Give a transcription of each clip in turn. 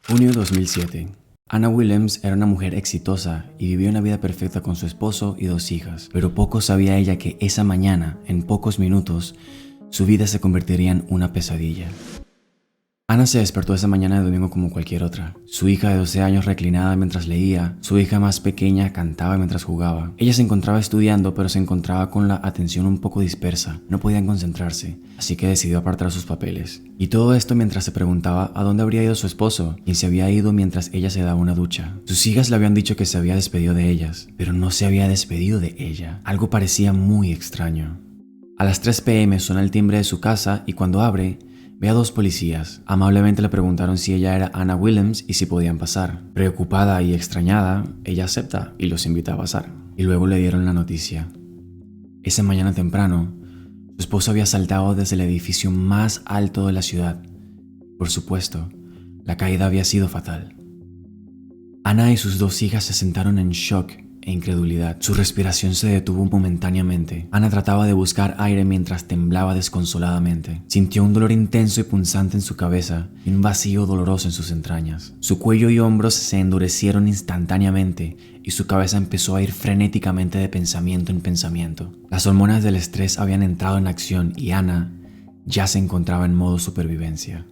Junio 2007. Anna Williams era una mujer exitosa y vivió una vida perfecta con su esposo y 2 hijas, pero poco sabía ella que esa mañana, en pocos minutos, su vida se convertiría en una pesadilla. Anna se despertó esa mañana de domingo como cualquier otra. Su hija de 12 años reclinada mientras leía, su hija más pequeña cantaba mientras jugaba. Ella se encontraba estudiando, pero se encontraba con la atención un poco dispersa. No podían concentrarse, así que decidió apartar sus papeles. Y todo esto mientras se preguntaba a dónde habría ido su esposo, quien se había ido mientras ella se daba una ducha. Sus hijas le habían dicho que se había despedido de ellas, pero no se había despedido de ella. Algo parecía muy extraño. A las 3 p.m. suena el timbre de su casa y cuando abre, ve a 2 policías. Amablemente le preguntaron si ella era Anna Williams y si podían pasar. Preocupada y extrañada, ella acepta y los invita a pasar. Y luego le dieron la noticia. Esa mañana temprano, su esposo había saltado desde el edificio más alto de la ciudad. Por supuesto, la caída había sido fatal. Anna y sus 2 hijas se sentaron en shock e incredulidad. Su respiración se detuvo momentáneamente. Anna trataba de buscar aire mientras temblaba desconsoladamente. Sintió un dolor intenso y punzante en su cabeza y un vacío doloroso en sus entrañas. Su cuello y hombros se endurecieron instantáneamente y su cabeza empezó a ir frenéticamente de pensamiento en pensamiento. Las hormonas del estrés habían entrado en acción y Anna ya se encontraba en modo supervivencia.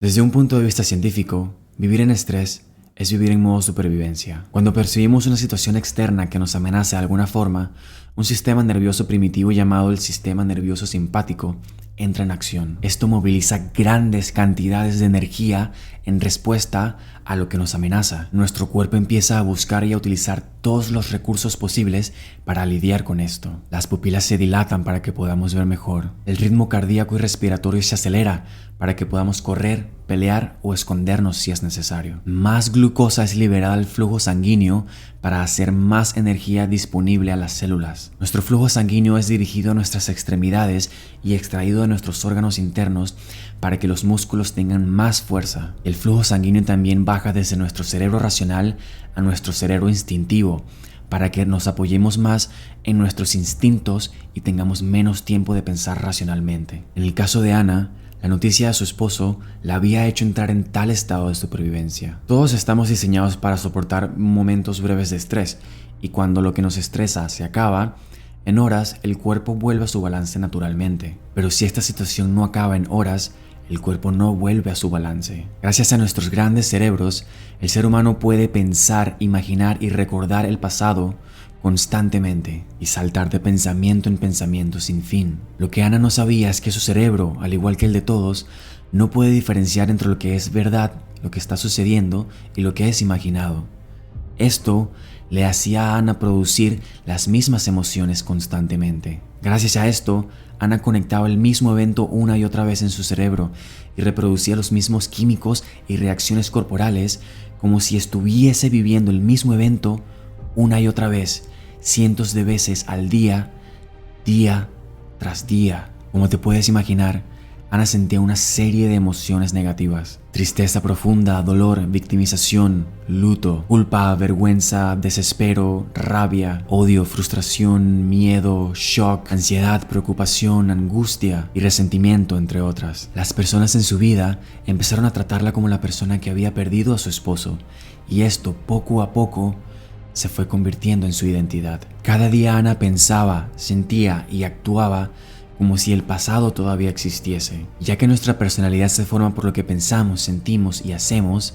Desde un punto de vista científico, vivir en estrés es vivir en modo supervivencia. Cuando percibimos una situación externa que nos amenaza de alguna forma, un sistema nervioso primitivo llamado el sistema nervioso simpático entra en acción. Esto moviliza grandes cantidades de energía en respuesta a lo que nos amenaza. Nuestro cuerpo empieza a buscar y a utilizar todos los recursos posibles para lidiar con esto. Las pupilas se dilatan para que podamos ver mejor. El ritmo cardíaco y respiratorio se acelera para que podamos correr, pelear o escondernos si es necesario. Más glucosa es liberada al flujo sanguíneo para hacer más energía disponible a las células. Nuestro flujo sanguíneo es dirigido a nuestras extremidades y extraído de nuestros órganos internos para que los músculos tengan más fuerza. El flujo sanguíneo también baja desde nuestro cerebro racional a nuestro cerebro instintivo para que nos apoyemos más en nuestros instintos y tengamos menos tiempo de pensar racionalmente. En el caso de Anna, la noticia de su esposo la había hecho entrar en tal estado de supervivencia. Todos estamos diseñados para soportar momentos breves de estrés y cuando lo que nos estresa se acaba, en horas el cuerpo vuelve a su balance naturalmente. Pero si esta situación no acaba en horas, el cuerpo no vuelve a su balance. Gracias a nuestros grandes cerebros, el ser humano puede pensar, imaginar y recordar el pasado constantemente y saltar de pensamiento en pensamiento sin fin. Lo que Anna no sabía es que su cerebro, al igual que el de todos, no puede diferenciar entre lo que es verdad, lo que está sucediendo y lo que es imaginado. Esto le hacía a Anna producir las mismas emociones constantemente. Gracias a esto, Anna conectaba el mismo evento una y otra vez en su cerebro y reproducía los mismos químicos y reacciones corporales como si estuviese viviendo el mismo evento una y otra vez, cientos de veces al día, día tras día. Como te puedes imaginar, Anna sentía una serie de emociones negativas: tristeza profunda, dolor, victimización, luto, culpa, vergüenza, desespero, rabia, odio, frustración, miedo, shock, ansiedad, preocupación, angustia y resentimiento, entre otras. Las personas en su vida empezaron a tratarla como la persona que había perdido a su esposo, y esto poco a poco se fue convirtiendo en su identidad. Cada día Anna pensaba, sentía y actuaba como si el pasado todavía existiese. Ya que nuestra personalidad se forma por lo que pensamos, sentimos y hacemos,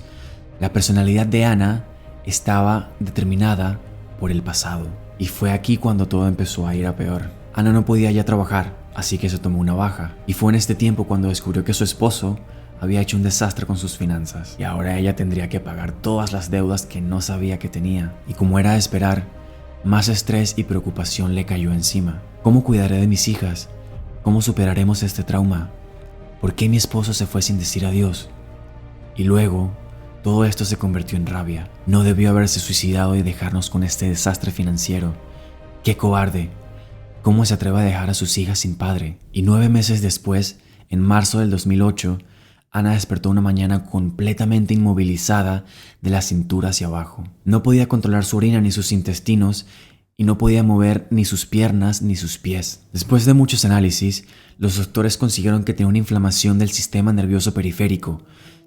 la personalidad de Anna estaba determinada por el pasado. Y fue aquí cuando todo empezó a ir a peor. Anna no podía ya trabajar, así que se tomó una baja. Y fue en este tiempo cuando descubrió que su esposo había hecho un desastre con sus finanzas y ahora ella tendría que pagar todas las deudas que no sabía que tenía. Y como era de esperar, más estrés y preocupación le cayó encima. ¿Cómo cuidaré de mis hijas? ¿Cómo superaremos este trauma? ¿Por qué mi esposo se fue sin decir adiós? Y luego, todo esto se convirtió en rabia. No debió haberse suicidado y dejarnos con este desastre financiero. ¡Qué cobarde! ¿Cómo se atreve a dejar a sus hijas sin padre? Y 9 meses después, en marzo del 2008, Anna despertó una mañana completamente inmovilizada de la cintura hacia abajo. No podía controlar su orina ni sus intestinos y no podía mover ni sus piernas ni sus pies. Después de muchos análisis, los doctores consiguieron que tenía una inflamación del sistema nervioso periférico.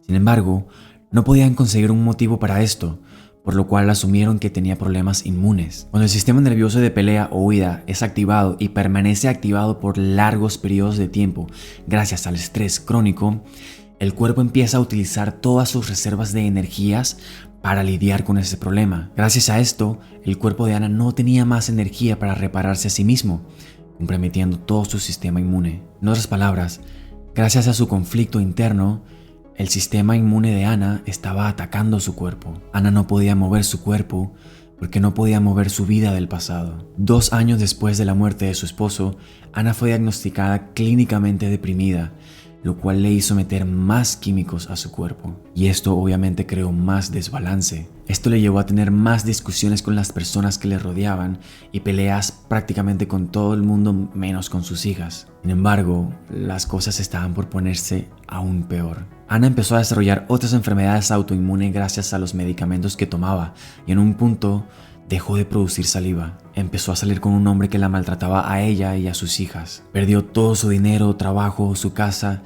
Sin embargo, No podían conseguir un motivo para esto, por lo cual asumieron que tenía problemas inmunes. Cuando el sistema nervioso de pelea o huida es activado y permanece activado por largos periodos de tiempo gracias al estrés crónico, el cuerpo empieza a utilizar todas sus reservas de energías para lidiar con ese problema. Gracias a esto, el cuerpo de Ana no tenía más energía para repararse a sí mismo, comprometiendo todo su sistema inmune. En otras palabras, gracias a su conflicto interno, el sistema inmune de Ana estaba atacando su cuerpo. Ana no podía mover su cuerpo porque no podía mover su vida del pasado. 2 años después de la muerte de su esposo, Ana fue diagnosticada clínicamente deprimida, lo cual le hizo meter más químicos a su cuerpo. Y esto obviamente creó más desbalance. Esto le llevó a tener más discusiones con las personas que le rodeaban y peleas prácticamente con todo el mundo menos con sus hijas. Sin embargo, las cosas estaban por ponerse aún peor. Ana empezó a desarrollar otras enfermedades autoinmunes gracias a los medicamentos que tomaba y en un punto dejó de producir saliva. Empezó a salir con un hombre que la maltrataba a ella y a sus hijas. Perdió todo su dinero, trabajo, su casa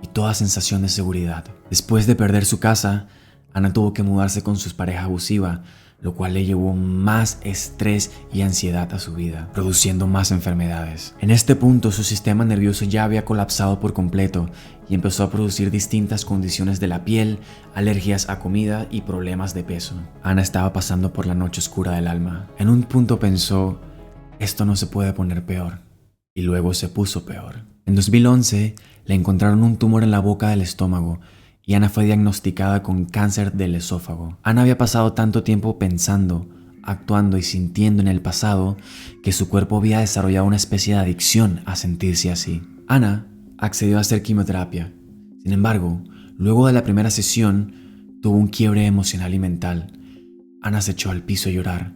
y toda sensación de seguridad. Después de perder su casa, Ana tuvo que mudarse con su pareja abusiva, lo cual le llevó más estrés y ansiedad a su vida, produciendo más enfermedades. En este punto, su sistema nervioso ya había colapsado por completo y empezó a producir distintas condiciones de la piel, alergias a comida y problemas de peso. Ana estaba pasando por la noche oscura del alma. En un punto pensó, esto no se puede poner peor, y luego se puso peor. En 2011, le encontraron un tumor en la boca del estómago y Ana fue diagnosticada con cáncer del esófago. Ana había pasado tanto tiempo pensando, actuando y sintiendo en el pasado que su cuerpo había desarrollado una especie de adicción a sentirse así. Ana accedió a hacer quimioterapia. Sin embargo, luego de la primera sesión, tuvo un quiebre emocional y mental. Ana se echó al piso a llorar.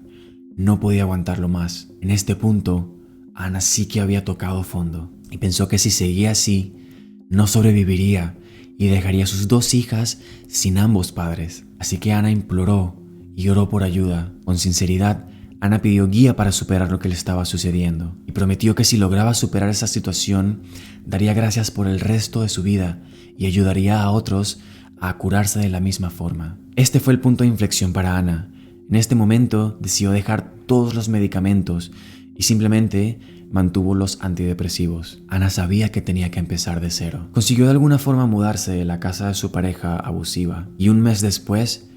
No podía aguantarlo más. En este punto, Ana sí que había tocado fondo y pensó que si seguía así, no sobreviviría y dejaría a sus 2 hijas sin ambos padres. Así que Ana imploró y oró por ayuda. Con sinceridad, Ana pidió guía para superar lo que le estaba sucediendo y prometió que si lograba superar esa situación, daría gracias por el resto de su vida y ayudaría a otros a curarse de la misma forma. Este fue el punto de inflexión para Ana. En este momento decidió dejar todos los medicamentos y simplemente mantuvo los antidepresivos. Ana sabía que tenía que empezar de cero. Consiguió de alguna forma mudarse de la casa de su pareja abusiva y un mes después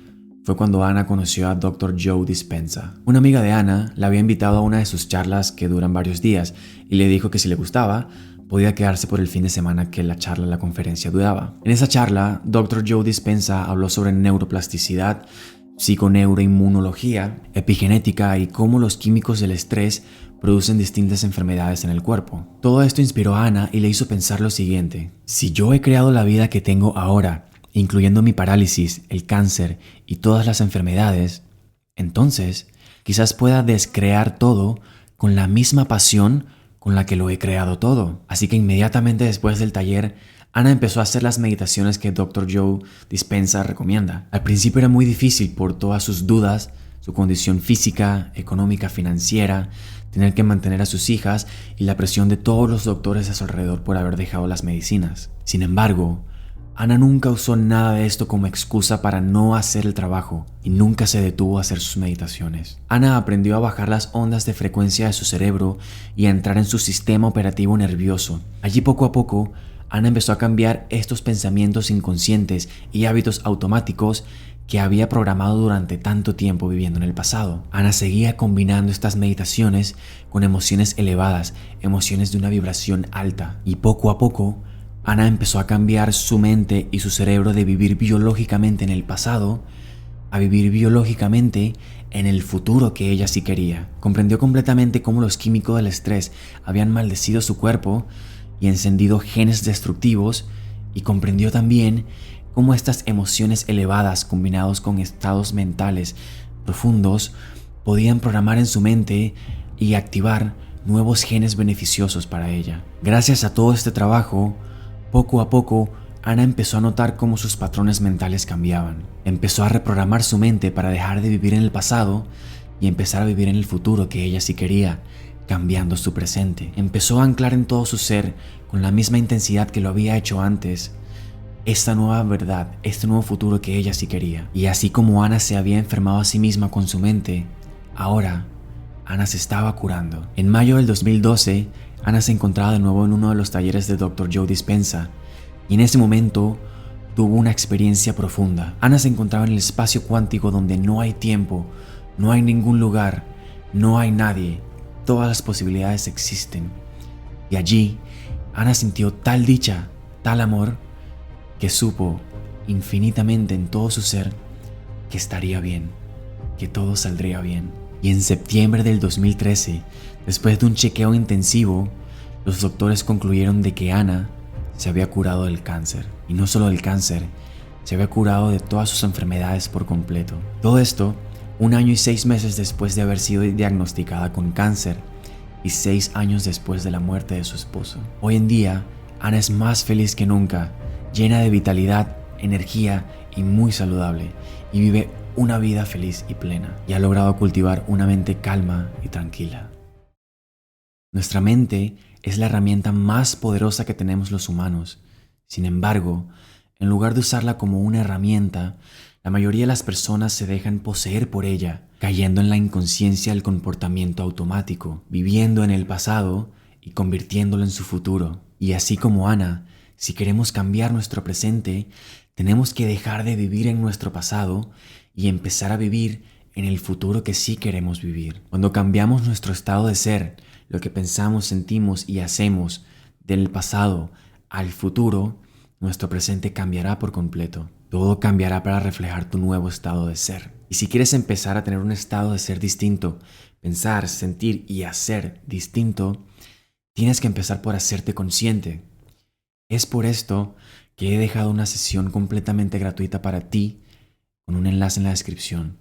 fue cuando Ana conoció a Dr. Joe Dispenza. Una amiga de Ana la había invitado a una de sus charlas que duran varios días y le dijo que si le gustaba, podía quedarse por el fin de semana que la conferencia duraba. En esa charla, Dr. Joe Dispenza habló sobre neuroplasticidad, psiconeuroinmunología, epigenética y cómo los químicos del estrés producen distintas enfermedades en el cuerpo. Todo esto inspiró a Ana y le hizo pensar lo siguiente: si yo he creado la vida que tengo ahora, incluyendo mi parálisis, el cáncer y todas las enfermedades, entonces quizás pueda descrear todo con la misma pasión con la que lo he creado todo. Así que inmediatamente después del taller, Ana empezó a hacer las meditaciones que Dr. Joe Dispenza recomienda. Al principio era muy difícil por todas sus dudas, su condición física, económica, financiera, tener que mantener a sus hijas y la presión de todos los doctores a su alrededor por haber dejado las medicinas. Sin embargo, Ana nunca usó nada de esto como excusa para no hacer el trabajo y nunca se detuvo a hacer sus meditaciones. Ana aprendió a bajar las ondas de frecuencia de su cerebro y a entrar en su sistema operativo nervioso. Allí poco a poco, Ana empezó a cambiar estos pensamientos inconscientes y hábitos automáticos que había programado durante tanto tiempo viviendo en el pasado. Ana seguía combinando estas meditaciones con emociones elevadas, emociones de una vibración alta, y poco a poco Ana empezó a cambiar su mente y su cerebro de vivir biológicamente en el pasado a vivir biológicamente en el futuro que ella sí quería. Comprendió completamente cómo los químicos del estrés habían maldecido su cuerpo y encendido genes destructivos, y comprendió también cómo estas emociones elevadas combinados con estados mentales profundos podían programar en su mente y activar nuevos genes beneficiosos para ella. Gracias a todo este trabajo, poco a poco, Ana empezó a notar cómo sus patrones mentales cambiaban. Empezó a reprogramar su mente para dejar de vivir en el pasado y empezar a vivir en el futuro que ella sí quería, cambiando su presente. Empezó a anclar en todo su ser, con la misma intensidad que lo había hecho antes, esta nueva verdad, este nuevo futuro que ella sí quería. Y así como Ana se había enfermado a sí misma con su mente, ahora Ana se estaba curando. En mayo del 2012, Ana se encontraba de nuevo en uno de los talleres de Dr. Joe Dispenza y en ese momento tuvo una experiencia profunda. Ana se encontraba en el espacio cuántico donde no hay tiempo, no hay ningún lugar, no hay nadie. Todas las posibilidades existen. Y allí, Ana sintió tal dicha, tal amor, que supo infinitamente en todo su ser que estaría bien, que todo saldría bien. Y en septiembre del 2013, después de un chequeo intensivo, los doctores concluyeron de que Ana se había curado del cáncer. Y no solo del cáncer, se había curado de todas sus enfermedades por completo. Todo esto 1 año y 6 meses después de haber sido diagnosticada con cáncer y 6 años después de la muerte de su esposo. Hoy en día, Ana es más feliz que nunca, llena de vitalidad, energía y muy saludable, y vive una vida feliz y plena, y ha logrado cultivar una mente calma y tranquila. Nuestra mente es la herramienta más poderosa que tenemos los humanos. Sin embargo, en lugar de usarla como una herramienta, la mayoría de las personas se dejan poseer por ella, cayendo en la inconsciencia del comportamiento automático, viviendo en el pasado y convirtiéndolo en su futuro. Y así como Ana, si queremos cambiar nuestro presente, tenemos que dejar de vivir en nuestro pasado y empezar a vivir en el futuro que sí queremos vivir. Cuando cambiamos nuestro estado de ser, lo que pensamos, sentimos y hacemos del pasado al futuro, nuestro presente cambiará por completo. Todo cambiará para reflejar tu nuevo estado de ser. Y si quieres empezar a tener un estado de ser distinto, pensar, sentir y hacer distinto, tienes que empezar por hacerte consciente. Es por esto que he dejado una sesión completamente gratuita para ti con un enlace en la descripción.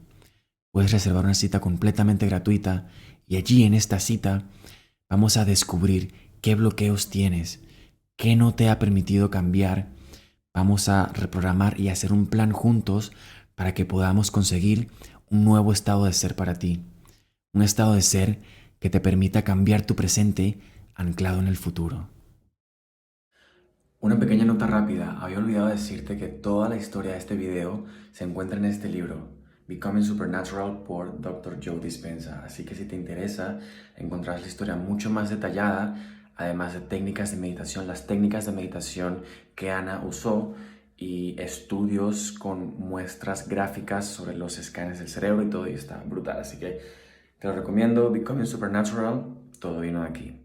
Puedes reservar una cita completamente gratuita y allí en esta cita vamos a descubrir qué bloqueos tienes, qué no te ha permitido cambiar. Vamos a reprogramar y hacer un plan juntos para que podamos conseguir un nuevo estado de ser para ti. Un estado de ser que te permita cambiar tu presente anclado en el futuro. Una pequeña nota rápida, había olvidado decirte que toda la historia de este video se encuentra en este libro, Becoming Supernatural por Dr. Joe Dispenza. Así que si te interesa, encontrarás la historia mucho más detallada, además de técnicas de meditación, las técnicas de meditación que Ana usó y estudios con muestras gráficas sobre los escáneres del cerebro y todo, y está brutal. Así que te lo recomiendo, Becoming Supernatural, todo vino de aquí.